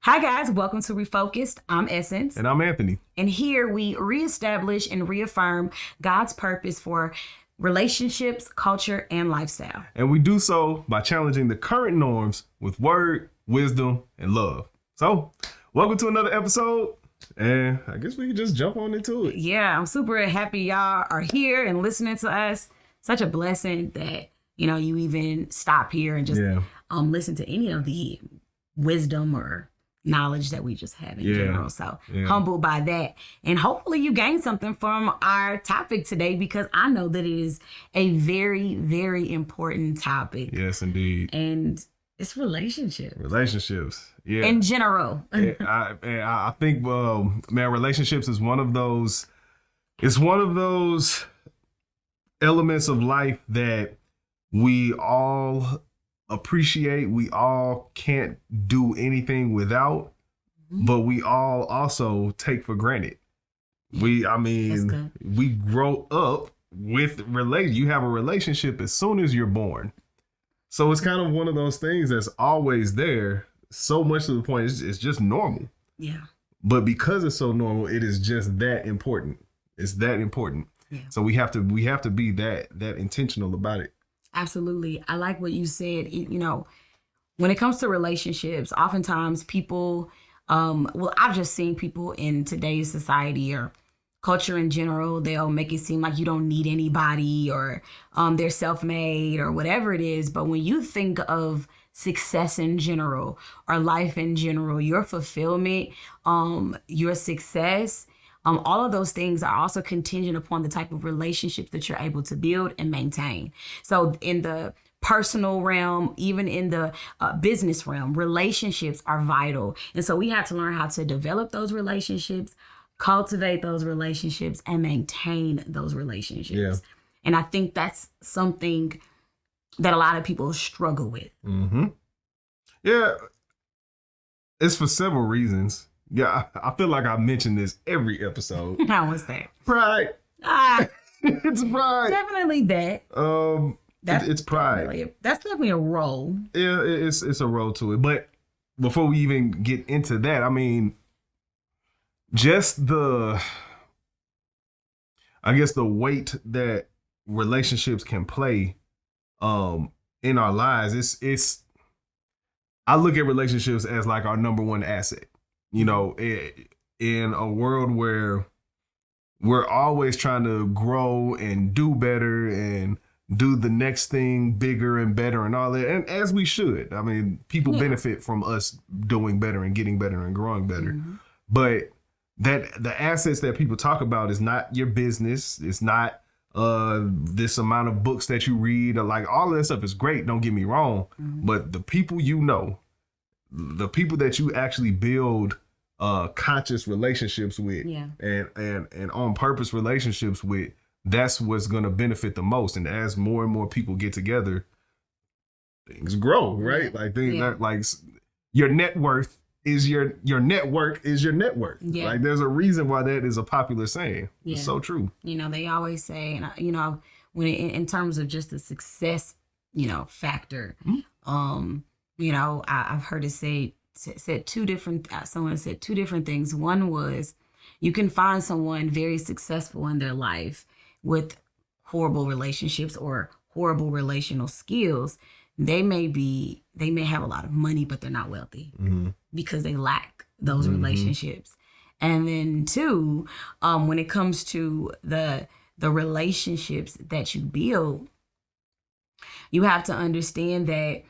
Hi guys, welcome to Refocused. I'm Essence. And I'm Anthony. And here we reestablish and reaffirm God's purpose for relationships, culture, and lifestyle. And we do so by challenging the current norms with word, wisdom, and love. So, welcome to another episode. And I guess we can just jump on into it. Yeah, I'm super happy y'all are here and listening to us. Such a blessing that, you even stop here and just listen to any of the wisdom or knowledge that we just have in general. So humbled by that. And hopefully you gain something from our topic today, because I know that it is a very, very important topic. Yes, indeed. And it's relationships. Yeah. In general. I think, relationships is one of those, it's one of those elements of life that we all appreciate. We all can't do anything without, but we all also take for granted. We grow up with you have a relationship as soon as you're born. So it's kind of one of those things that's always there, so much to the point it's just normal. Yeah. But because it's so normal, it is just that important. It's that important. Yeah. So we have to be that intentional about it. Absolutely. I like what you said. When it comes to relationships, oftentimes people, I've just seen people in today's society or culture in general, they'll make it seem like you don't need anybody, or they're self-made or whatever it is. But when you think of success in general or life in general, your fulfillment, your success, all of those things are also contingent upon the type of relationships that you're able to build and maintain. So in the personal realm, even in the business realm, relationships are vital. And so we have to learn how to develop those relationships, cultivate those relationships, and maintain those relationships. Yeah. And I think that's something that a lot of people struggle with. Mm-hmm. Yeah. It's for several reasons. Yeah, I feel like I mention this every episode. How was that? Pride. It's pride. Definitely that. It's pride. That's definitely a role. Yeah, it's a role to it. But before we even get into that, I mean, just the weight that relationships can play in our lives. It's I look at relationships as like our number one asset. In a world where we're always trying to grow and do better and do the next thing bigger and better and all that. And as we should. I mean, people benefit from us doing better and getting better and growing better. Mm-hmm. But that the assets that people talk about is not your business. It's not this amount of books that you read, or like all of that stuff is great. Don't get me wrong. Mm-hmm. But the people the people that you actually build conscious relationships with and on purpose relationships with, that's what's going to benefit the most. And as more and more people get together, things grow, right? Like like your net worth is your network is your net worth. Yeah. Like there's a reason why that is a popular saying. Yeah. It's so true. They always say, and when in terms of just the success, factor, I've heard it said two different, someone said two different things. One was, you can find someone very successful in their life with horrible relationships or horrible relational skills. They may have a lot of money, but they're not wealthy because they lack those relationships. And then two, when it comes to the relationships that you build, you have to understand that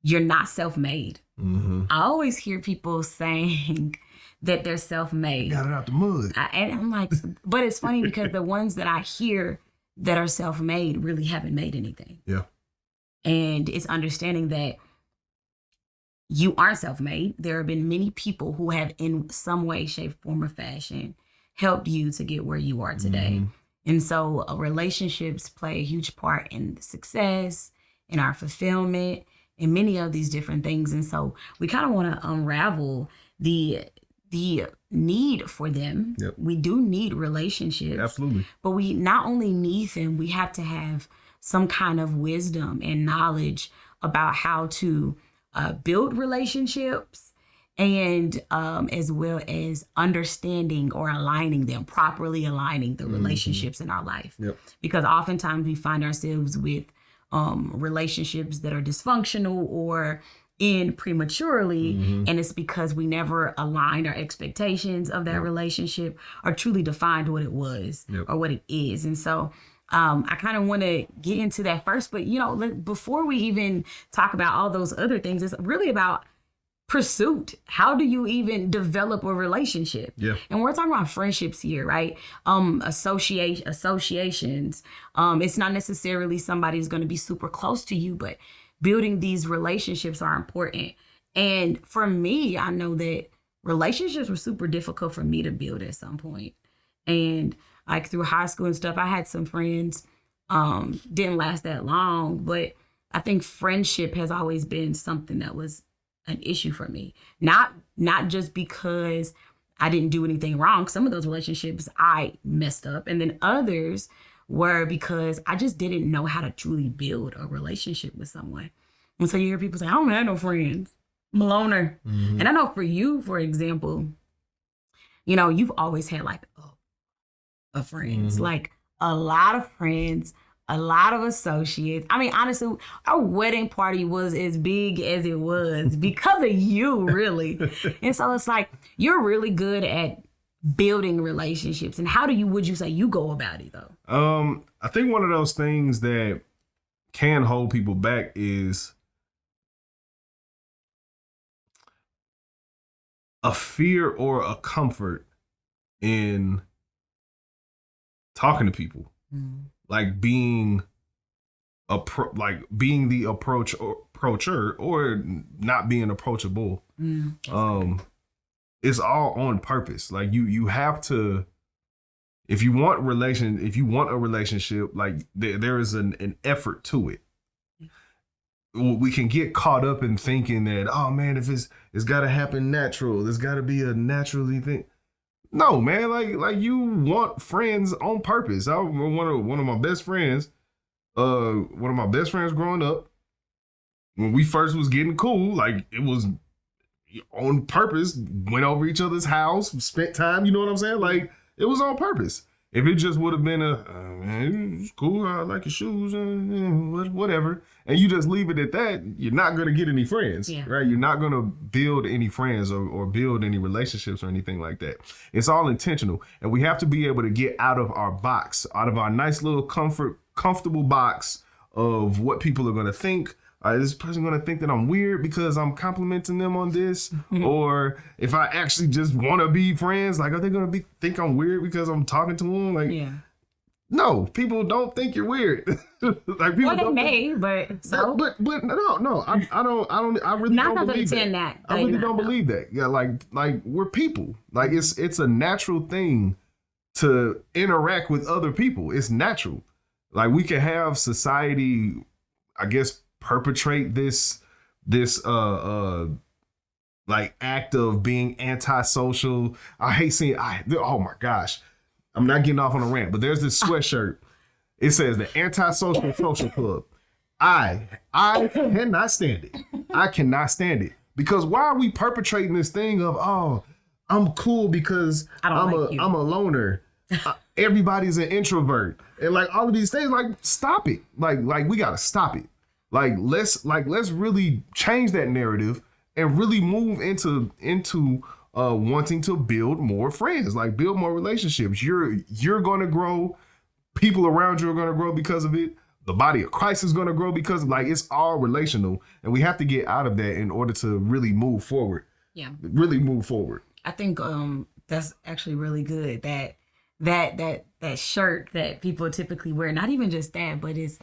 you're not self-made. Mm-hmm. I always hear people saying that they're self-made. Got it out the mud. And I'm like, but it's funny because the ones that I hear that are self-made really haven't made anything. Yeah. And it's understanding that you aren't self-made. There have been many people who have in some way, shape, form, or fashion helped you to get where you are today. Mm-hmm. And so relationships play a huge part in the success, in our fulfillment, in many of these different things. And so we kind of want to unravel the need for them. Yep. We do need relationships. Absolutely. But we not only need them, we have to have some kind of wisdom and knowledge about how to build relationships and as well as understanding or properly aligning the relationships in our life. Yep. Because oftentimes we find ourselves with relationships that are dysfunctional or end prematurely, and it's because we never aligned our expectations of that relationship or truly defined what it was or what it is. And so I kind of want to get into that first, but before we even talk about all those other things, it's really about pursuit. How do you even develop a relationship? Yeah. And we're talking about friendships here, right? Associations. It's not necessarily somebody's going to be super close to you, but building these relationships are important. And for me, I know that relationships were super difficult for me to build at some point. And like through high school and stuff, I had some friends, didn't last that long, but I think friendship has always been something that was an issue for me. Not just because I didn't do anything wrong. Some of those relationships I messed up, and then others were because I just didn't know how to truly build a relationship with someone. And so you hear people say, I don't have no friends. I'm a loner. And I know for you, for example, you've always had like a friends, like a lot of friends, a lot of associates. I mean, honestly, our wedding party was as big as it was because of you, really. And so it's like, you're really good at building relationships. And how would you say you go about it though? I think one of those things that can hold people back is a fear or a comfort in talking to people, like being the approacher or not being approachable. It's all on purpose. Like you have to, if you want a relationship, like there is an effort to it. We can get caught up in thinking that, oh man, if it's got to happen natural, there's got to be a naturally thing. No, man, like you want friends on purpose. One of my best friends growing up, when we first was getting cool, like it was on purpose, went over each other's house, spent time, you know what I'm saying? Like it was on purpose. If it just would have been man, it's cool, I like your shoes, whatever, and you just leave it at that, you're not going to get any friends, right? You're not going to build any friends or build any relationships or anything like that. It's all intentional, and we have to be able to get out of our box, out of our nice little comfortable box of what people are going to think. Is this person going to think that I'm weird because I'm complimenting them on this? Or if I actually just want to be friends, like, are they going to think I'm weird because I'm talking to them? Like, no, people don't think you're weird. Like people they may, but so. But no, I really don't believe that. I really don't believe that. Yeah, like we're people. Like it's a natural thing to interact with other people. It's natural. Like we can have society, I guess, perpetrate this like act of being antisocial. I hate seeing oh my gosh, I'm not getting off on a rant, but there's this sweatshirt. It says the antisocial social club. I cannot stand it. I cannot stand it. Because why are we perpetrating this thing of, oh, I'm cool because I'm a loner. Everybody's an introvert. And like all of these things, like stop it. Like we gotta stop it. Let's really change that narrative and really move into wanting to build more friends, like build more relationships. You're going to grow. People around you are going to grow because of it. The body of Christ is going to grow because it's all relational, and we have to get out of that in order to really move forward. Yeah, really move forward. I think that's actually really good. That shirt that people typically wear, not even just that, but it's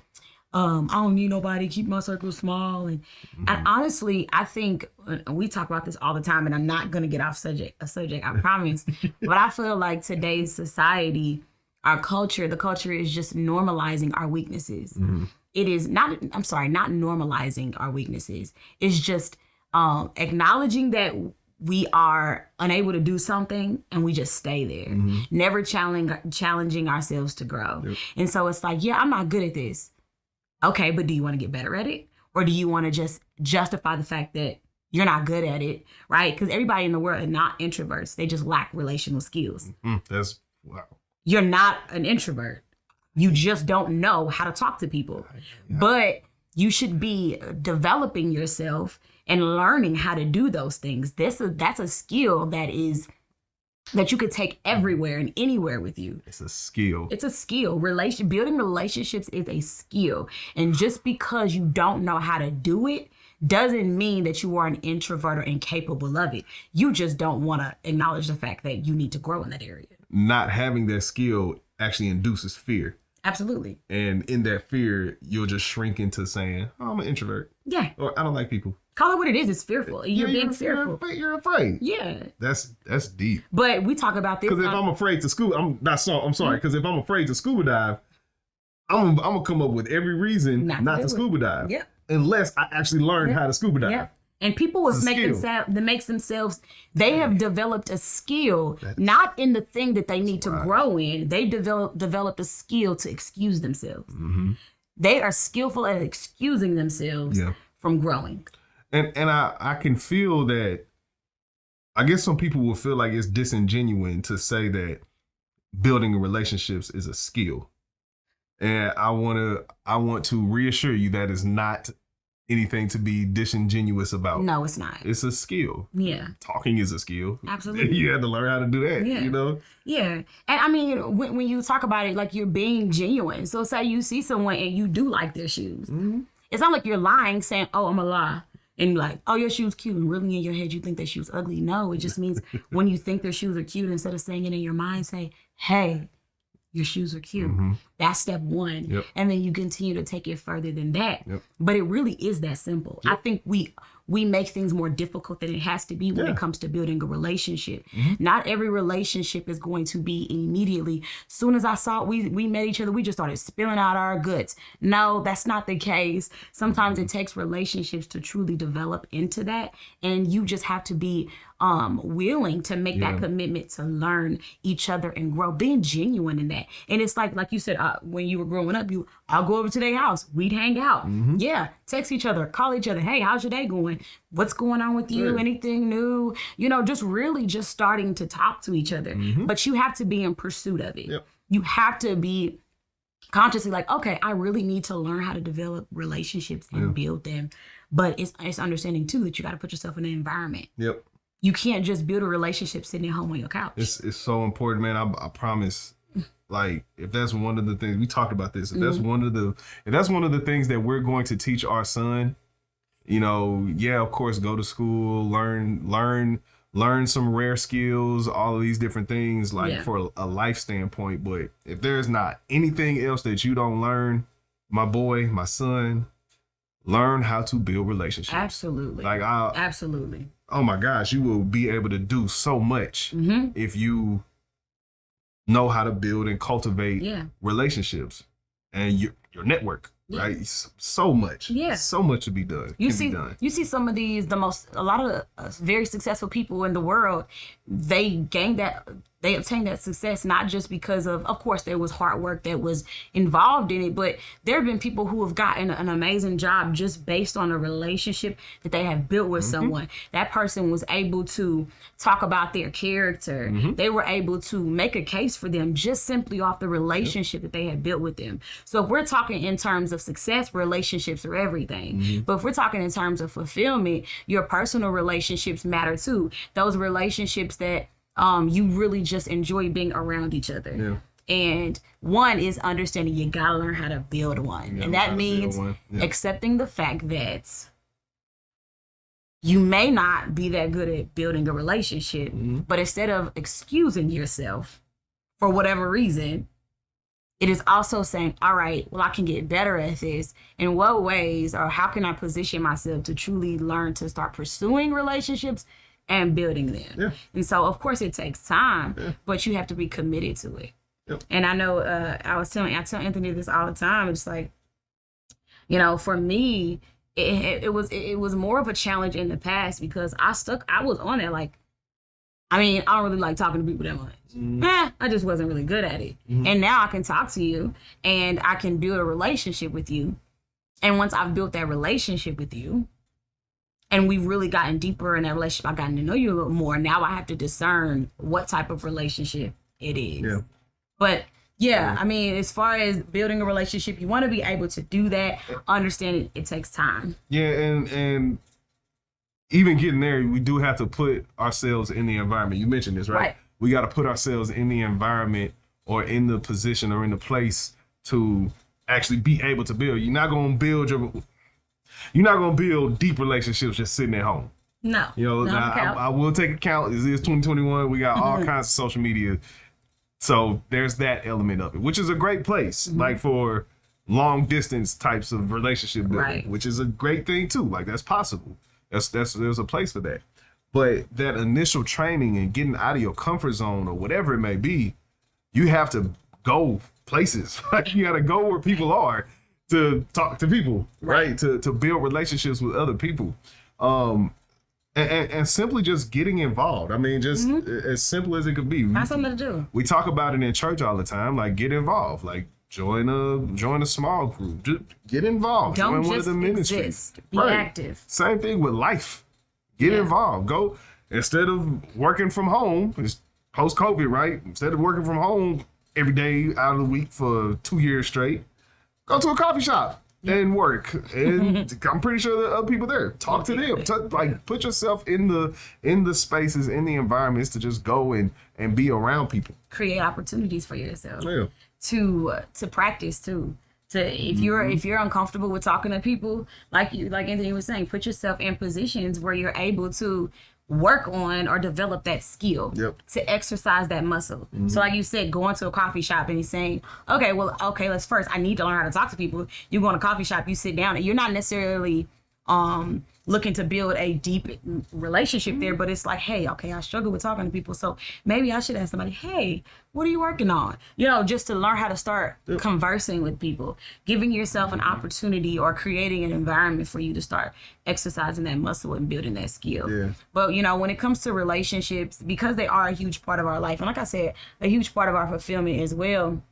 I don't need nobody, keep my circle small. And honestly, I think we talk about this all the time, and I'm not going to get off subject, I promise. But I feel like today's society, the culture is just normalizing our weaknesses. It is not normalizing our weaknesses. It's just acknowledging that we are unable to do something and we just stay there, never challenging ourselves to grow. Yep. And so it's like, yeah, I'm not good at this. Okay, but do you want to get better at it? Or do you want to just justify the fact that you're not good at it, right? Because everybody in the world are not introverts. They just lack relational skills. That's wow. You're not an introvert. You just don't know how to talk to people. Yeah. But you should be developing yourself and learning how to do those things. That's a skill that you could take everywhere and anywhere with you. It's a skill. It's a skill. Building relationships is a skill. And just because you don't know how to do it doesn't mean that you are an introvert or incapable of it. You just don't want to acknowledge the fact that you need to grow in that area. Not having that skill actually induces fear. Absolutely. And in that fear, you'll just shrink into saying, oh, I'm an introvert. Yeah. Or I don't like people. Call it what it is. It's fearful. You're being fearful. You're afraid. Yeah. That's deep. But we talk about this. Because if I'm afraid to scuba, I'm sorry. Because if I'm afraid to scuba dive, I'm gonna come up with every reason not to scuba dive. Yep. Unless I actually learn how to scuba dive. Yep. And people will make themselves, they have developed a skill, not in the thing that they need to grow in. They developed a skill to excuse themselves. Mm-hmm. They are skillful at excusing themselves from growing. And I can feel that, I guess some people will feel like it's disingenuous to say that building relationships is a skill. And I want to reassure you that is not anything to be disingenuous about. No, it's not. It's a skill. Yeah. Talking is a skill. Absolutely. You have to learn how to do that, you know? Yeah. And I mean, when you talk about it, like you're being genuine. So say you see someone and you do like their shoes. Mm-hmm. It's not like you're lying saying, oh, I'm a lie. And you're like, oh, your shoe's cute. And really in your head, you think that shoe's ugly. No, it just means when you think their shoes are cute, instead of saying it in your mind, say, hey, your shoes are cute. Mm-hmm. That's step one. Yep. And then you continue to take it further than that. Yep. But it really is that simple. Yep. I think we make things more difficult than it has to be when it comes to building a relationship. Mm-hmm. Not every relationship is going to be immediately. Soon as we met each other, we just started spilling out our guts. No, that's not the case. Sometimes it takes relationships to truly develop into that. And you just have to be willing to make that commitment to learn each other and grow, being genuine in that. And it's like you said, when you were growing up, I'll go over to their house. We'd hang out. Mm-hmm. Yeah. Text each other, call each other. Hey, how's your day going? What's going on with you? Anything new? Just really just starting to talk to each other. Mm-hmm. But you have to be in pursuit of it. Yep. You have to be consciously like, okay, I really need to learn how to develop relationships and build them. But it's understanding too that you got to put yourself in an environment. Yep. You can't just build a relationship sitting at home on your couch. It's so important, man. I promise. Like, if that's one of the things we talked about this, if that's one of the things that we're going to teach our son, of course, go to school, learn some rare skills, all of these different things, for a life standpoint. But if there's not anything else that you don't learn, my boy, my son, learn how to build relationships. Absolutely. Absolutely. Oh my gosh, you will be able to do so much if you know how to build and cultivate relationships and your network, right? So much. Yeah. So much to be done. You see some of these, a lot of very successful people in the world, they obtained that success not just because of course, there was hard work that was involved in it, but there have been people who have gotten an amazing job just based on a relationship that they have built with someone. That person was able to talk about their character. Mm-hmm. They were able to make a case for them just simply off the relationship that they had built with them. So if we're talking in terms of success, relationships are everything. Mm-hmm. But if we're talking in terms of fulfillment, your personal relationships matter too. Those relationships that you really just enjoy being around each other. Yeah. And one is understanding you gotta learn how to build one. And that means accepting the fact that you may not be that good at building a relationship, but instead of excusing yourself for whatever reason, it is also saying, all right, well, I can get better at this. In what ways, or how can I position myself to truly learn to start pursuing relationships and building them? Yeah. And so, of course, it takes time, but you have to be committed to it. Yep. And I know I tell Anthony this all the time. It's like, for me, it was more of a challenge in the past because I was on it. Like, I don't really like talking to people that much. I just wasn't really good at it. Mm-hmm. And now I can talk to you and I can build a relationship with you. And once I've built that relationship with you, and we've really gotten deeper in that relationship, I've gotten to know you a little more. Now I have to discern what type of relationship it is. Yeah. But yeah, I mean, as far as building a relationship, you want to be able to do that. Understand it takes time. Yeah, and even getting there, we do have to put ourselves in the environment. You mentioned this, right? We got to put ourselves in the environment or in the position or in the place to actually be able to build. You're not going to build deep relationships just sitting at home. No. You know, I will take account. This is 2021. We got all kinds of social media. So there's that element of it, which is a great place, like for long distance types of relationship building, which is a great thing too. Like that's possible. There's a place for that. But that initial training and getting out of your comfort zone or whatever it may be, you have to go places. Like you got to go where people are to talk to people, right? To build relationships with other people. And simply just getting involved. I mean, just as simple as it could be. That's something to do. We talk about it in church all the time. Like, get involved. Like, join a small group. Just get involved. Don't join just one of the ministries. Exist. Be active. Same thing with life. Get involved. Go instead of working from home. It's post-COVID, right? Instead of working from home every day out of the week for 2 years straight, go to a coffee shop. And work, and I'm pretty sure there are other people there. Talk to them. Like put yourself in the spaces, in the environments to just go and be around people. Create opportunities for yourself. Yeah. To practice too. If you're uncomfortable with talking to people, like Anthony was saying, put yourself in positions where you're able to work on or develop that skill to exercise that muscle. So like you said, going to a coffee shop and he's saying, okay, let's first, I need to learn how to talk to people. You go in a coffee shop, you sit down and you're not necessarily looking to build a deep relationship there, but it's like, hey, okay, I struggle with talking to people. So maybe I should ask somebody, hey, what are you working on? You know, just to learn how to start conversing with people, giving yourself an opportunity or creating an environment for you to start exercising that muscle and building that skill. Yeah. But, you know, when it comes to relationships, because they are a huge part of our life, and like I said, a huge part of our fulfillment as well,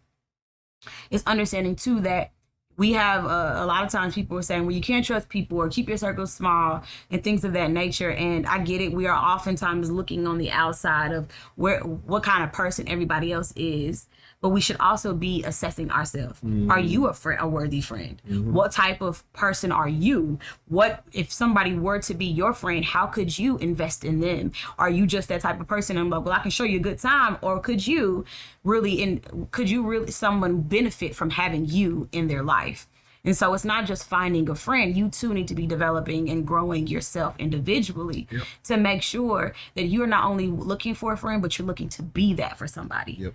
is understanding too that we have a lot of times people are saying, well, you can't trust people or keep your circle small and things of that nature. And I get it. We are oftentimes looking on the outside of what kind of person everybody else is. But we should also be assessing ourselves. Are you a worthy friend? What type of person are you? What if somebody were to be your friend? How could you invest in them? Are you just that type of person? I'm like, well, I can show you a good time, or could you really someone benefit from having you in their life? And so it's not just finding a friend. You too need to be developing and growing yourself individually to make sure that you're not only looking for a friend, but you're looking to be that for somebody.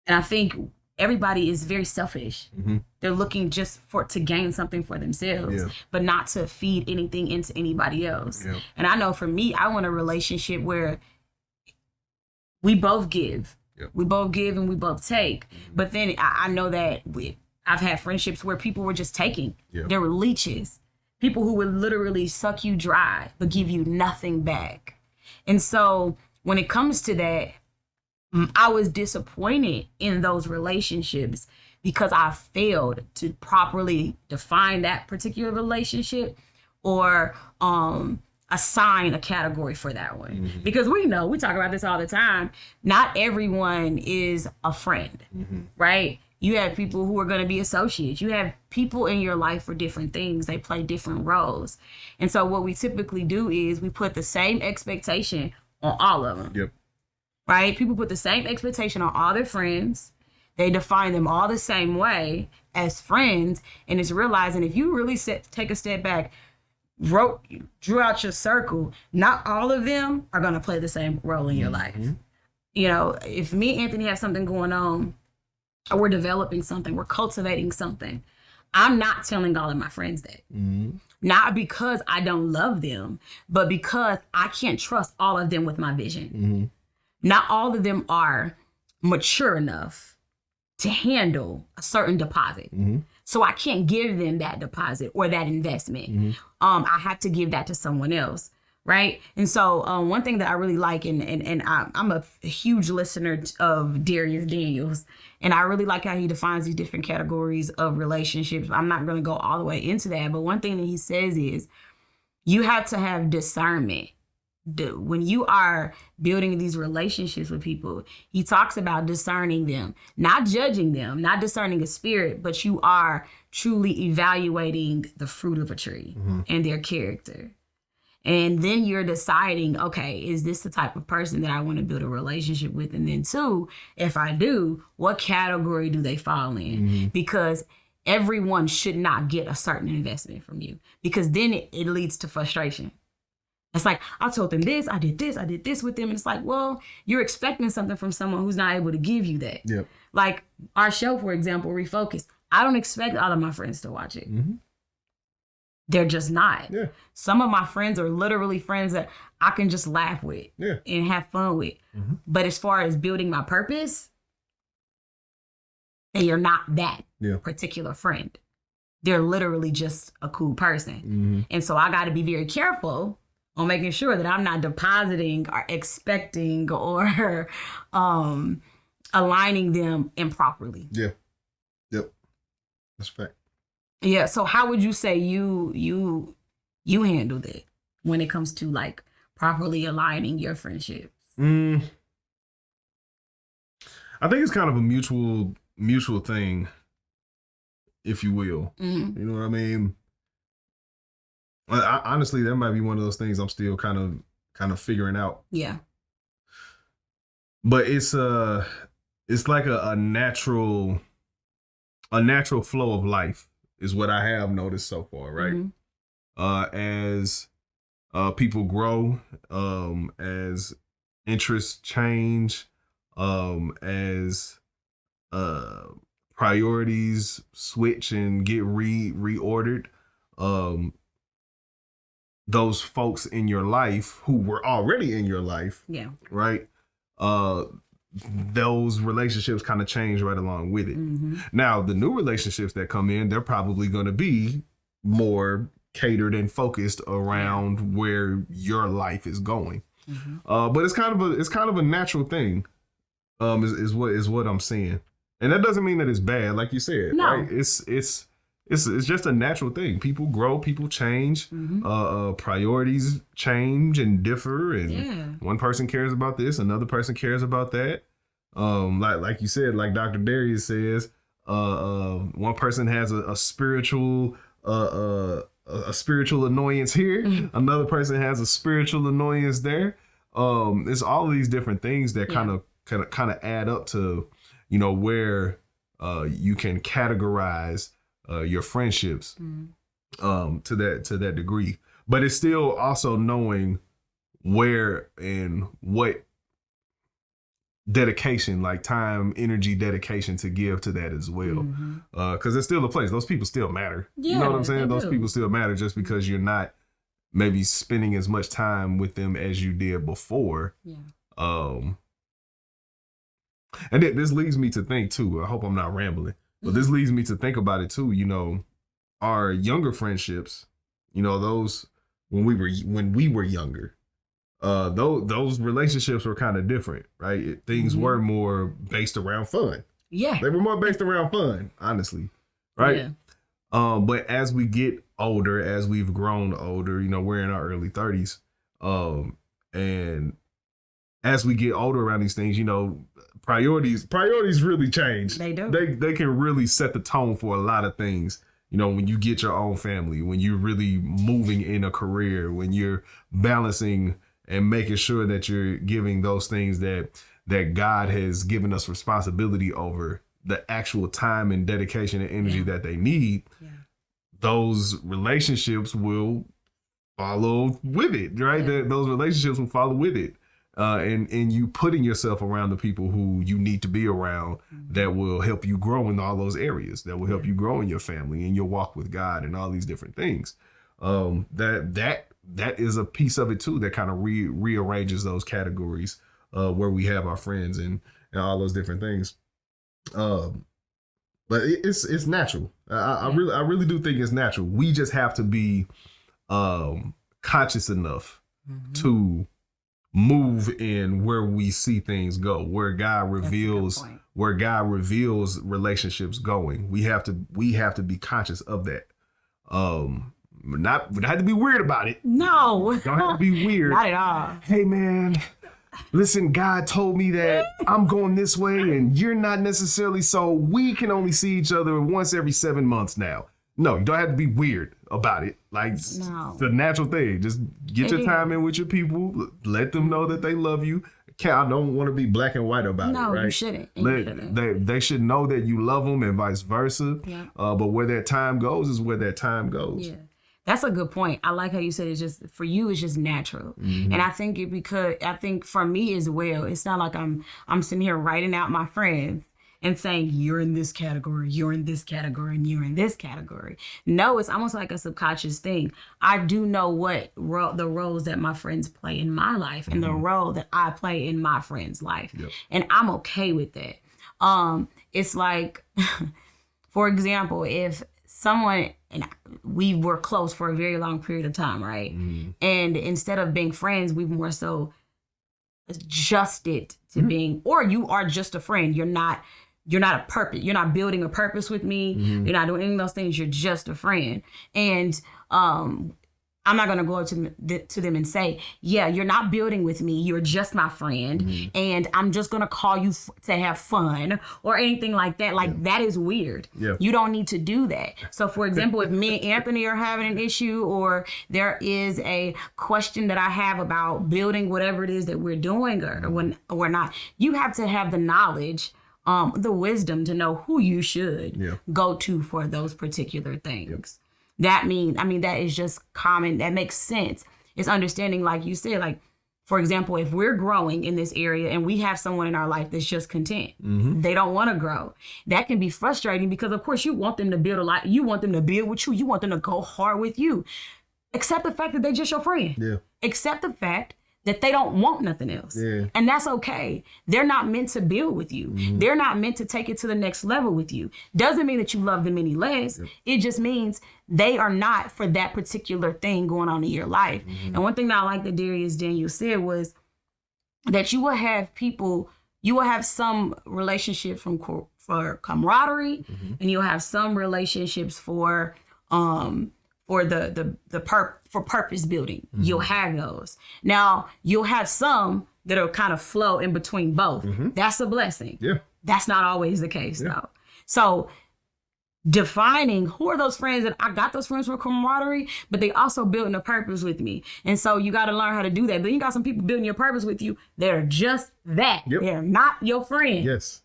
And I think everybody is very selfish. They're looking just to gain something for themselves, but not to feed anything into anybody else. And I know for me, I want a relationship where we both give. We both give and we both take. But then I know that I've had friendships where people were just taking. There were leeches. People who would literally suck you dry, but give you nothing back. And so when it comes to that, I was disappointed in those relationships because I failed to properly define that particular relationship or assign a category for that one. Because we talk about this all the time. Not everyone is a friend, right? You have people who are going to be associates. You have people in your life for different things. They play different roles. And so what we typically do is we put the same expectation on all of them. Right? People put the same expectation on all their friends. They define them all the same way as friends. And it's realizing if you really take a step back, drew out your circle, not all of them are going to play the same role in your life. You know, if me and Anthony have something going on, or we're developing something, we're cultivating something, I'm not telling all of my friends that. Not because I don't love them, but because I can't trust all of them with my vision. Not all of them are mature enough to handle a certain deposit. So I can't give them that deposit or that investment. I have to give that to someone else. Right. And so one thing that I really like, and I'm a huge listener of Darius Daniels, and I really like how he defines these different categories of relationships. I'm not going to go all the way into that. But one thing that he says is You have to have discernment. When you are building these relationships with people, he talks about discerning them, not judging them, not discerning a spirit, but you are truly evaluating the fruit of a tree and their character. And then you're deciding, okay, is this the type of person that I want to build a relationship with? And then two, if I do, what category do they fall in? Because everyone should not get a certain investment from you, because then it leads to frustration. It's like, I told them this, I did this with them. And it's like, well, you're expecting something from someone who's not able to give you that. Yep. Like our show, for example, Refocus. I don't expect all of my friends to watch it. They're just not. Yeah. Some of my friends are literally friends that I can just laugh with and have fun with. But as far as building my purpose, they are not that particular friend. They're literally just a cool person. And so I got to be very careful on making sure that I'm not depositing or expecting or aligning them improperly. Yeah. Yep. That's a fact. Yeah. So how would you say you handle that when it comes to like properly aligning your friendships? I think it's kind of a mutual thing, if you will. You know what I mean? Honestly, that might be one of those things I'm still kind of figuring out. Yeah. But it's like a natural flow of life is what I have noticed so far, right? As people grow, as interests change, as priorities switch and get reordered, those folks in your life who were already in your life, right? Those relationships kind of change right along with it. Now, the new relationships that come in, they're probably going to be more catered and focused around where your life is going. But it's kind of a natural thing. Is what I'm seeing, and that doesn't mean that it's bad, like you said. No. Right? It's just a natural thing. People grow, people change, priorities change and differ, and one person cares about this, another person cares about that. Like you said, like Dr. Darius says, one person has a spiritual annoyance here, another person has a spiritual annoyance there. It's all of these different things that kind of add up to, where you can categorize your friendships to that degree. But it's still also knowing where and what dedication, like time, energy, dedication to give to that as well. Because there's still a place. Those people still matter. You know what I'm saying? Those people still matter just because you're not maybe spending as much time with them as you did before. And this leads me to think too, I hope I'm not rambling, but this leads me to think about it too, our younger friendships, those when we were younger, those relationships were kind of different, right? Things were more based around fun. Yeah. They were more based around fun, honestly. Right. Yeah. But as we get older, as we've grown older, we're in our early 30s. And as we get older around these things, priorities really change. They do. They can really set the tone for a lot of things. When you get your own family, when you're really moving in a career, when you're balancing and making sure that you're giving those things that God has given us responsibility over, the actual time and dedication and energy that they need, those relationships will follow with it, right? Those relationships will follow with it. And you putting yourself around the people who you need to be around that will help you grow in all those areas, that will help you grow in your family and your walk with God and all these different things. That is a piece of it too that kind of rearranges those categories where we have our friends and all those different things. But it's natural. I really do think it's natural. We just have to be conscious enough to move in where we see things go, where God reveals relationships going. We have to be conscious of that. Not have to be weird about it. No. Don't have to be weird. Not at all. Hey man, listen, God told me that I'm going this way and you're not necessarily, so we can only see each other once every 7 months now. No, you don't have to be weird about it. Like, it's the natural thing. Just get your time in with your people. Let them know that they love you. I don't want to be black and white about it, right? No, you shouldn't. They should know that you love them and vice versa. Yeah. But where their time goes is where their time goes. Yeah. That's a good point. I like how you said it's just, for you, it's just natural. Mm-hmm. And I think for me as well, it's not like I'm sitting here writing out my friends and saying, you're in this category, you're in this category, and you're in this category. No, it's almost like a subconscious thing. I do know what the roles that my friends play in my life and the role that I play in my friend's life. Yep. And I'm okay with that. It's like, for example, if someone and we were close for a very long period of time, right? Mm-hmm. And instead of being friends, we've more so adjusted to being, or you are just a friend. You're not a purpose. You're not building a purpose with me. Mm-hmm. You're not doing any of those things. You're just a friend. And I'm not going to go up to them and say, yeah, you're not building with me. You're just my friend. Mm-hmm. And I'm just going to call you to have fun or anything like that. Like, that is weird. Yeah. You don't need to do that. So, for example, if me and Anthony are having an issue or there is a question that I have about building whatever it is that we're doing or when we're not, you have to have the knowledge, the wisdom to know who you should go to for those particular things. Yep. That is just common. That makes sense. It's understanding, like you said, like, for example, if we're growing in this area and we have someone in our life that's just content, they don't want to grow. That can be frustrating because, of course, you want them to build a lot. You want them to build with you. You want them to go hard with you. Accept the fact that they're just your friend. Yeah. Accept the fact that they don't want nothing else. Yeah. And that's okay. They're not meant to build with you. Mm-hmm. They're not meant to take it to the next level with you. Doesn't mean that you love them any less. Yep. It just means they are not for that particular thing going on in your life. Mm-hmm. And one thing that I like that Darius Daniel said was that you will have some relationships for camaraderie, and you'll have some relationships for purpose building. Mm-hmm. You'll have those. Now, you'll have some that'll kind of flow in between both. Mm-hmm. That's a blessing. Yeah. That's not always the case, though. So defining who are those friends that I got those friends for camaraderie, but they also building a purpose with me. And so you got to learn how to do that. But you got some people building your purpose with you. They're just that. Yep. They're not your friend. Yes.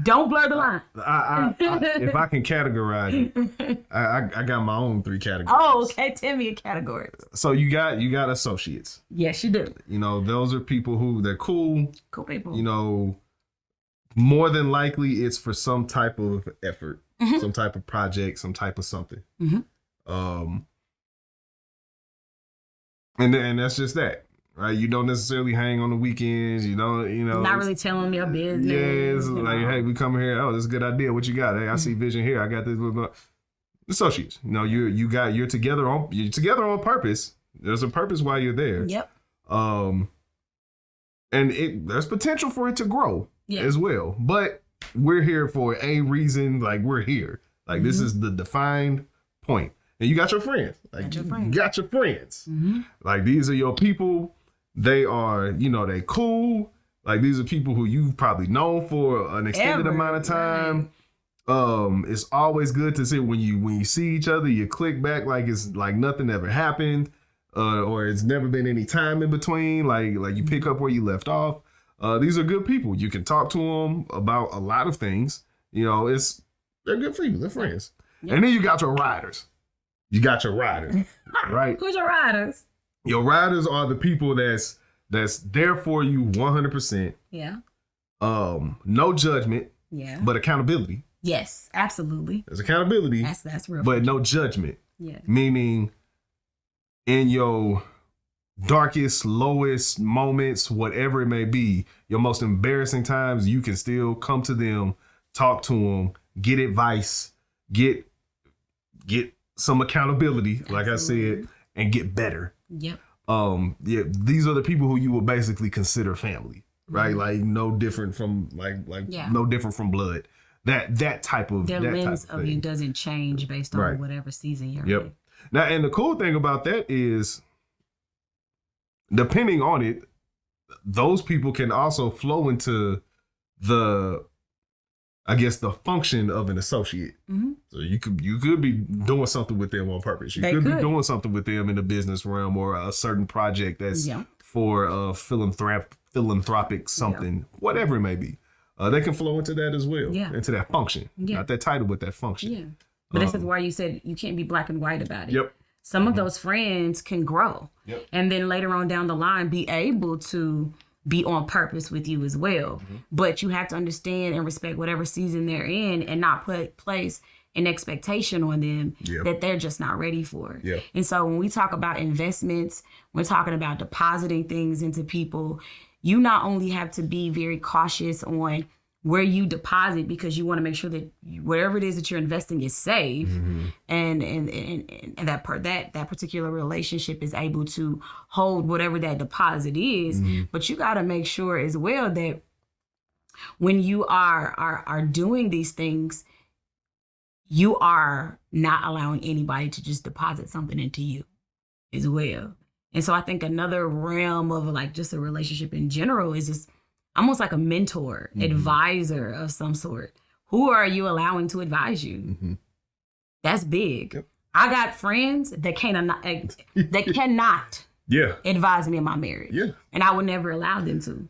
Don't blur the line. If I can categorize it, I got my own 3 categories. Oh, okay. Tell me a category. So you got associates. Yes, you do. Those are people who they're cool. Cool people. More than likely it's for some type of effort, some type of project, some type of something. Mm-hmm. And that's just that. Right, you don't necessarily hang on the weekends. You don't, not really telling me your business. Yeah, it's like, hey, we come here. Oh, this is a good idea. What you got? Hey, I see vision here. I got this. Blah, blah. Associates. You're together on purpose. There's a purpose why you're there. Yep. And there's potential for it to grow as well. But we're here for a reason. Like, we're here. Like, this is the defined point. And you got your friends. Like, you got your friends. Mm-hmm. Like, these are your people. They are, they cool. Like, these are people who you've probably known for an extended amount of time. Right. It's always good to see when you see each other, you click back like it's like nothing ever happened, or it's never been any time in between. Like you pick up where you left off. These are good people. You can talk to them about a lot of things. They're good people. They're friends. Yep. And then you got your riders. Right? Who's your riders? Your riders are the people that's there for you 100%. Yeah. No judgment. Yeah. But accountability. Yes, absolutely. There's accountability. That's real. But no judgment. Yeah. Meaning, in your darkest, lowest moments, whatever it may be, your most embarrassing times, you can still come to them, talk to them, get advice, get some accountability, like I said, and get better. Yep. These are the people who you would basically consider family, right? Mm-hmm. Like no different from no different from blood. That type of their that lens type of you doesn't change based on whatever season you're in. Now, and the cool thing about that is, depending on it, those people can also flow into the, I guess, the function of an associate. Mm-hmm. So you could be doing something with them on purpose. You could be doing something with them in the business realm, or a certain project that's for philanthropic something, whatever it may be. They can flow into that as well, into that function. Not that title, but that function. Yeah. But this is why you said you can't be black and white about it. Yep. Some of those friends can grow. Yep. And then later on down the line, be able to be on purpose with you as well. Mm-hmm. But you have to understand and respect whatever season they're in, and not place an expectation on them that they're just not ready for. Yeah. And so when we talk about investments, we're talking about depositing things into people. You not only have to be very cautious on where you deposit, because you want to make sure that wherever it is that you're investing is safe, and that particular relationship is able to hold whatever that deposit is. But you got to make sure as well that when you are doing these things, you are not allowing anybody to just deposit something into you as well. And so I think another realm of like just a relationship in general is just almost like a mentor, advisor of some sort. Who are you allowing to advise you? That's big. Yep. I got friends that cannot advise me in my marriage. Yeah. And I would never allow them to.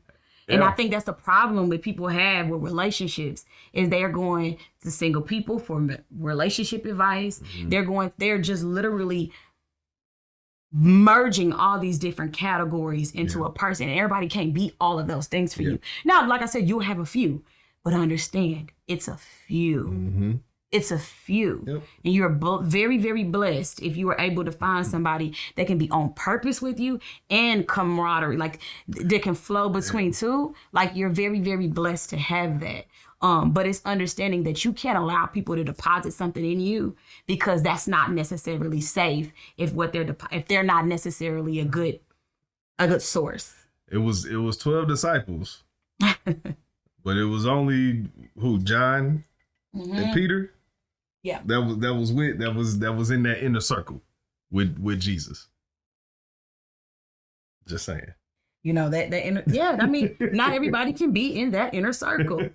Yeah. And I think that's the problem that people have with relationships, is they're going to single people for relationship advice. They're just literally merging all these different categories into a person. And everybody can't be all of those things for you. Now, like I said, you'll have a few, but understand it's a few. It's a few. Yep. And you're very, very blessed if you are able to find somebody that can be on purpose with you and camaraderie, like that can flow between two. Like, you're very, very blessed to have that. But it's understanding that you can't allow people to deposit something in you, because that's not necessarily safe if they're not necessarily a good source. It was 12 disciples, but it was only John and Peter. Yeah, that was in that inner circle with Jesus. Just saying. You know, I mean, not everybody can be in that inner circle.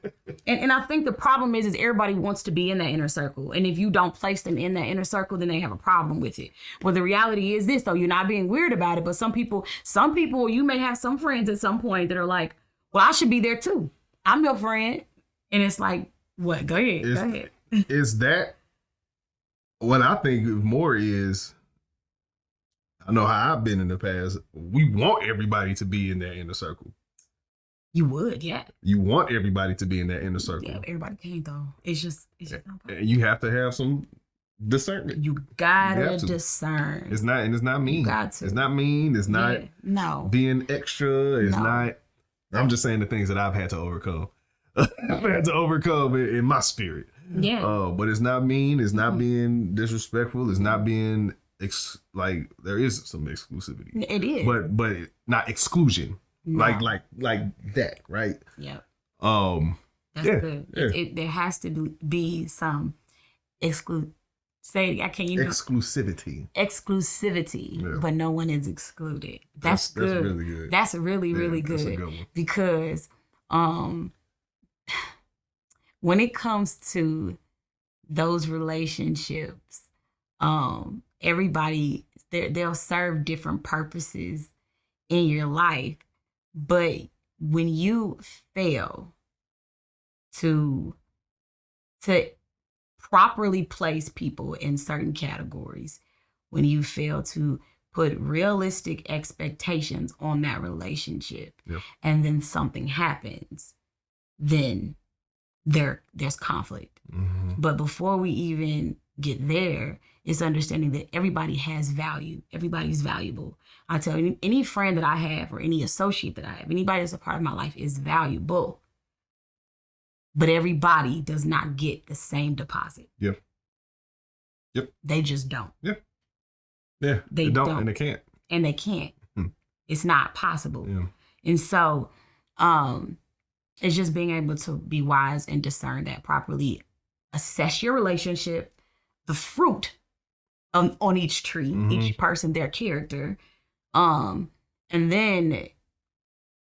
And I think the problem is everybody wants to be in that inner circle. And if you don't place them in that inner circle, then they have a problem with it. Well, the reality is this, though, you're not being weird about it. But some people, you may have some friends at some point that are like, well, I should be there too. I'm your friend. And it's like, what? Go ahead. Is that what I think more is? I know how I've been in the past. We want everybody to be in that inner circle. You would, yeah. You want everybody to be in that inner circle. Yeah, everybody can't though. It's just not possible. And you have to have some discernment. You gotta discern. It's not mean. You got to. It's not mean. It's not being extra. It's not. I'm just saying the things that I've had to overcome. I've had to overcome in my spirit. Yeah. But it's not mean. It's not being disrespectful. It's not being like, there is some exclusivity. It is, but not exclusion. No. Like that, right? Yeah. That's good. Yeah. There has to be some exclusivity. But no one is excluded. That's good. That's really good. That's really really good. That's a good one. Because when it comes to those relationships, everybody, they'll serve different purposes in your life. But when you fail to properly place people in certain categories, when you fail to put realistic expectations on that relationship, and then something happens, then there's conflict. But before we even get there, it's understanding that everybody has value. Everybody's valuable. I tell you, any friend that I have, or any associate that I have, anybody that's a part of my life is valuable. But everybody does not get the same deposit. Yep. They just don't. Yeah. They don't, and they can't. And they can't. It's not possible. Yeah. And so it's just being able to be wise and discern that properly, assess your relationship, the fruit on each tree, each person, their character. And then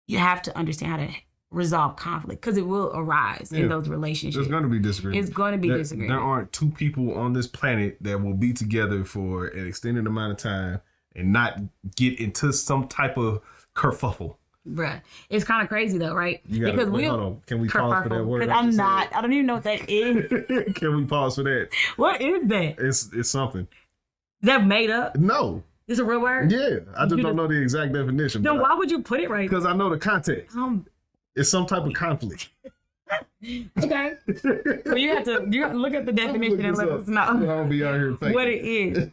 you have to understand how to resolve conflict, because it will arise in those relationships. There's going to be disagreement. It's going to be disagreement. There aren't two people on this planet that will be together for an extended amount of time and not get into some type of kerfuffle. Bruh, it's kind of crazy though, right? Because hold on. Can we pause for that word? Because I don't even know what that is. Can we pause for that? What is that? It's something. Is that made up? No. It's a real word? Yeah. I just don't know the exact definition. No, why would you put it right? Because I know the context. It's some type of conflict. Okay. Well, you have to look at the definition and let us know I'll be out here what it is.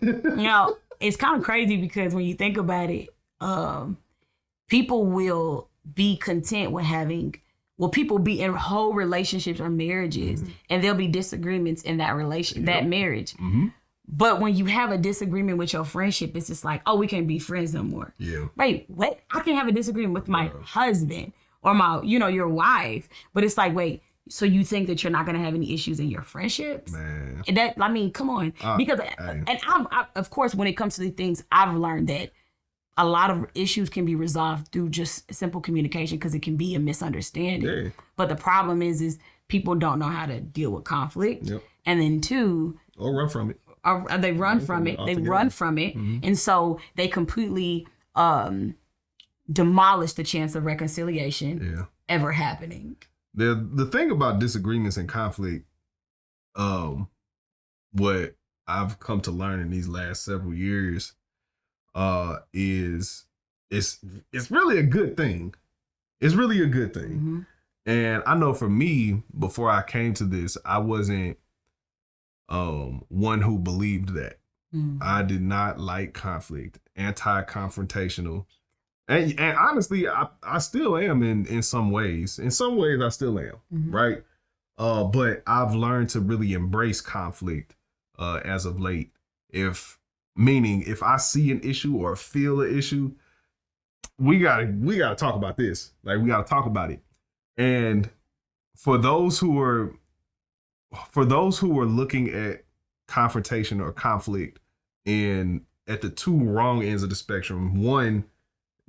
It's kind of crazy because when you think about it, people will be content with people be in whole relationships or marriages, and there'll be disagreements in that that marriage. But when you have a disagreement with your friendship, it's just like, oh, we can't be friends no more. Yeah. Wait, what? I can have a disagreement with my husband or my, your wife, but it's like, wait, so you think that you're not going to have any issues in your friendships? Man. Come on. Because, and I, of course, when it comes to the things, I've learned that a lot of issues can be resolved through just simple communication, because it can be a misunderstanding. Yeah. But the problem is people don't know how to deal with conflict. Yep. And then or run from it. They run from it. And so they completely demolish the chance of reconciliation ever happening. The thing about disagreements and conflict, what I've come to learn in these last several years, is it's really a good thing. It's really a good thing. And I know for me, before I came to this, I wasn't one who believed that. I did not like conflict, anti-confrontational. And honestly, I still am in some ways. In some ways, I still am, right? But I've learned to really embrace conflict as of late. If I see an issue or feel an issue, we gotta talk about this. Like, we gotta talk about it. And for those who are looking at confrontation or conflict at the two wrong ends of the spectrum, one,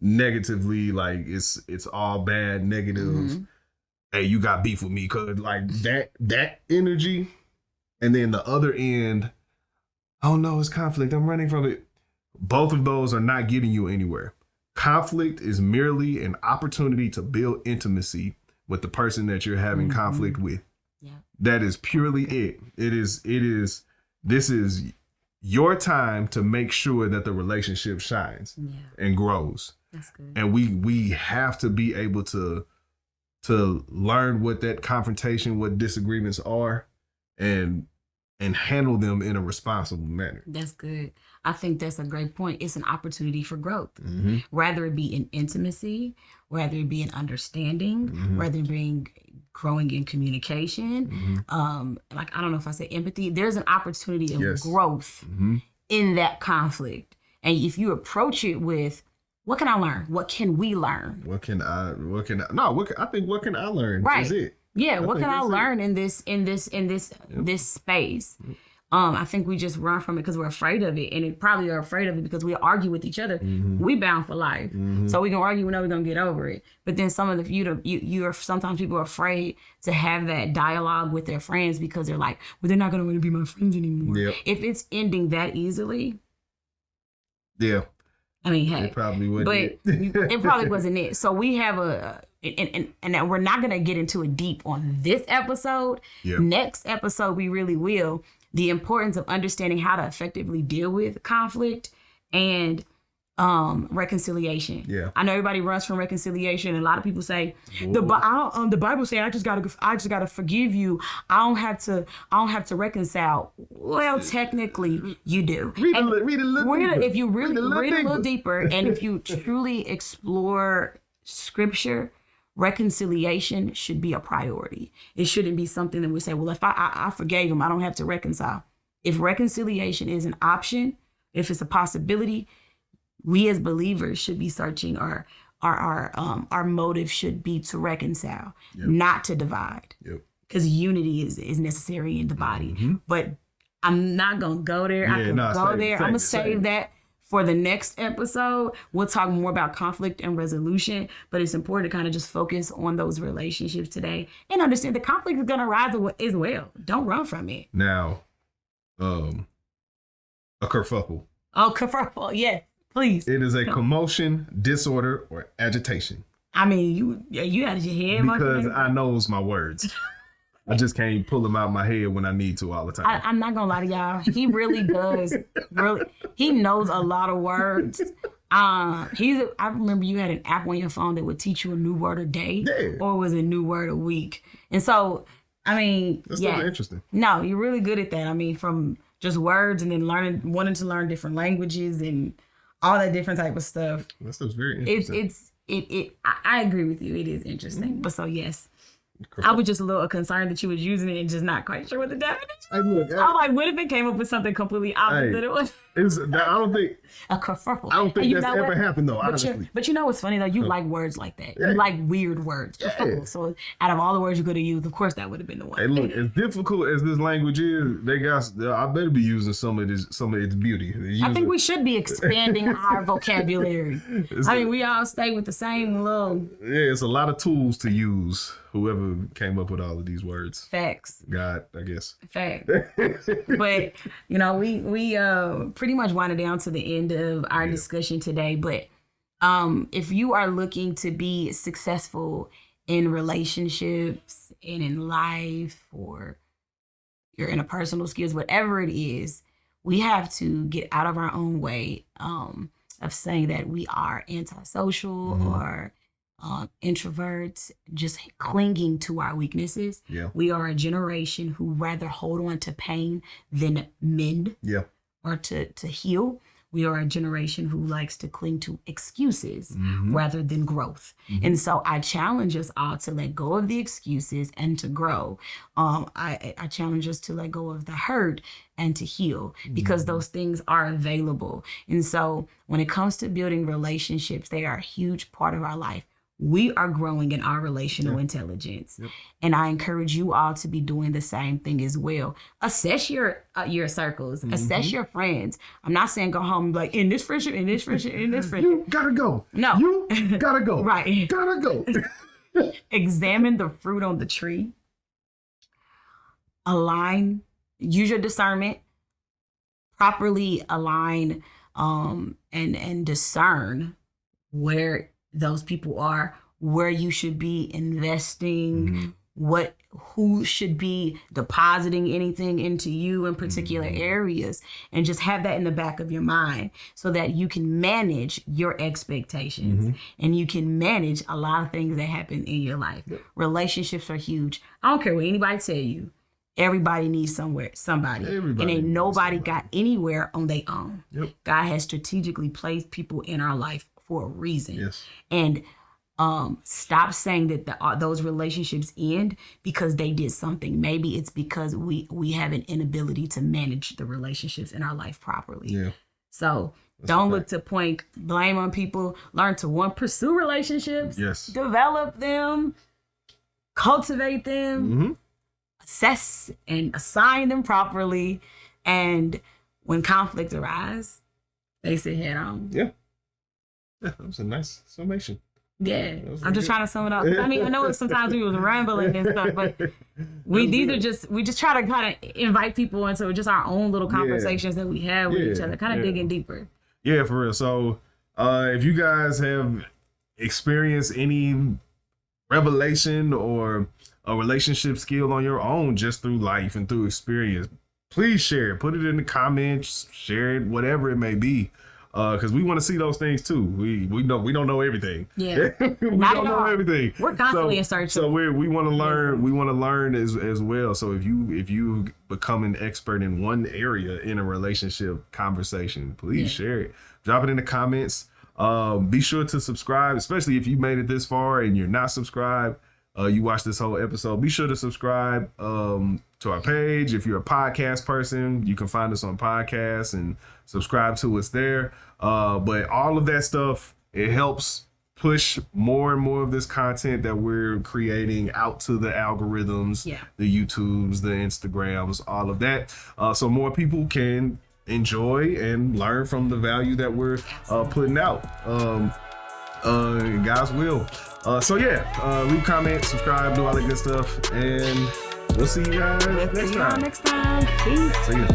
negatively, like it's all bad, negative. Hey, you got beef with me, cause like that energy. And then the other end, oh no, it's conflict, I'm running from it. Both of those are not getting you anywhere. Conflict is merely an opportunity to build intimacy with the person that you're having conflict with. Yeah. That is purely it. This is your time to make sure that the relationship shines and grows. That's good. And we have to be able to learn what that confrontation, what disagreements are, and handle them in a responsible manner. That's good. I think that's a great point. It's an opportunity for growth. Rather it be in intimacy, rather it be in understanding, rather it being growing in communication. Like, I don't know if I say empathy. There's an opportunity of growth in that conflict. And if you approach it with, what can I learn? What can we learn? I think what can I learn is it. Yeah, what can I learn in this space? I think we just run from it because we're afraid of it, and it probably are afraid of it because we argue with each other. We bound for life, so we can argue. We know we're gonna get over it. But then sometimes people are afraid to have that dialogue with their friends because they're like, well, they're not gonna want to be my friends anymore. Yep. If it's ending that easily, I mean, hey, it probably wouldn't. But it probably wasn't it. So we have and we're not gonna get into it deep on this episode. Yep. Next episode, we really will. The importance of understanding how to effectively deal with conflict and reconciliation. Yeah, I know everybody runs from reconciliation, and a lot of people say the Bible say I just gotta forgive you. I don't have to reconcile. Well, technically, you do. Read a little deeper. If you really read a little deeper, and if you truly explore Scripture, reconciliation should be a priority. It shouldn't be something that we say, well, if I forgave him, I don't have to reconcile. If reconciliation is an option, if it's a possibility, we as believers should be searching our motive should be to reconcile, not to divide. Because unity is necessary in the body. But I'm not going to go there. I can go there. I'm going to save that for the next episode. We'll talk more about conflict and resolution, but it's important to kind of just focus on those relationships today and understand the conflict is going to rise as well. Don't run from it. Now, a kerfuffle. Oh, kerfuffle. Yeah, please. It is a commotion, disorder, or agitation. I mean, you out of your head. Because I knows my words. I just can't pull them out of my head when I need to all the time. I'm not gonna lie to y'all. He really does. He knows a lot of words. I remember you had an app on your phone that would teach you a new word a day, or was a new word a week. And so, I mean, that's really interesting. No, you're really good at that. I mean, from just words and then wanting to learn different languages and all that different type of stuff. That stuff's very interesting. I agree with you. It is interesting. But so yes. I was just a little concerned that you was using it and just not quite sure what the definition was. I was like, what if it came up with something completely opposite? It was. I don't think a kerfuffle. I don't think that's ever happened though. Honestly, but you know what's funny though? You like words like that. You like weird words. Kerfuffle. So out of all the words you could have used, of course that would have been the one. Hey, look, as difficult as this language is, I better be using some of its beauty. I think we should be expanding our vocabulary. I mean, we all stay with the same little. Yeah, it's a lot of tools to use. Whoever came up with all of these words. Facts. God, I guess. Facts. But, you know, we pretty much winded down to the end of our discussion today. But if you are looking to be successful in relationships and in life, or your interpersonal skills, whatever it is, we have to get out of our own way of saying that we are antisocial or introverts, just clinging to our weaknesses. We are a generation who rather hold on to pain than mend or to heal. We are a generation who likes to cling to excuses rather than growth. And so I challenge us all to let go of the excuses and to grow. I challenge us to let go of the hurt and to heal, because those things are available. And so when it comes to building relationships, they are a huge part of our life. We are growing in our relational intelligence. And I encourage you all to be doing the same thing as well. Assess your circles, assess your friends. I'm not saying go home and be like, in this friendship. You gotta go. No. You gotta go. Right. Gotta go. Examine the fruit on the tree. Align, use your discernment, properly align and discern where those people are, where you should be investing, who should be depositing anything into you in particular areas, and just have that in the back of your mind so that you can manage your expectations and you can manage a lot of things that happen in your life. Relationships are huge. I don't care what anybody tell you. Everybody needs somebody. And ain't nobody got anywhere on their own. God has strategically placed people in our life for a reason. And stop saying that those relationships end because they did something. Maybe it's because we have an inability to manage the relationships in our life properly. So don't look to point blame on people. Learn to pursue relationships, develop them, cultivate them, assess and assign them properly. And when conflict arises, face it head on. That was a nice summation. I'm just trying to sum it up. I mean, I know sometimes we was rambling and stuff, but we just try to kind of invite people into just our own little conversations that we have with each other, kind of digging deeper. Yeah, for real. So if you guys have experienced any revelation or a relationship skill on your own just through life and through experience, please share it. Put it in the comments, share it, whatever it may be. Because we want to see those things too. We don't know everything. We don't know everything. We're constantly in search. So we want to learn. We want to learn as well. So if you become an expert in one area in a relationship conversation, please share it. Drop it in the comments. Be sure to subscribe, especially if you made it this far and you're not subscribed. You watched this whole episode. Be sure to subscribe to our page. If you're a podcast person, you can find us on podcasts and subscribe to us there. But all of that stuff, it helps push more and more of this content that we're creating out to the algorithms, the YouTubes, the Instagrams, all of that, so more people can enjoy and learn from the value that we're putting out. God's will. So yeah, leave comments, subscribe, do all that good stuff, and we'll see you guys next time. Peace. See you.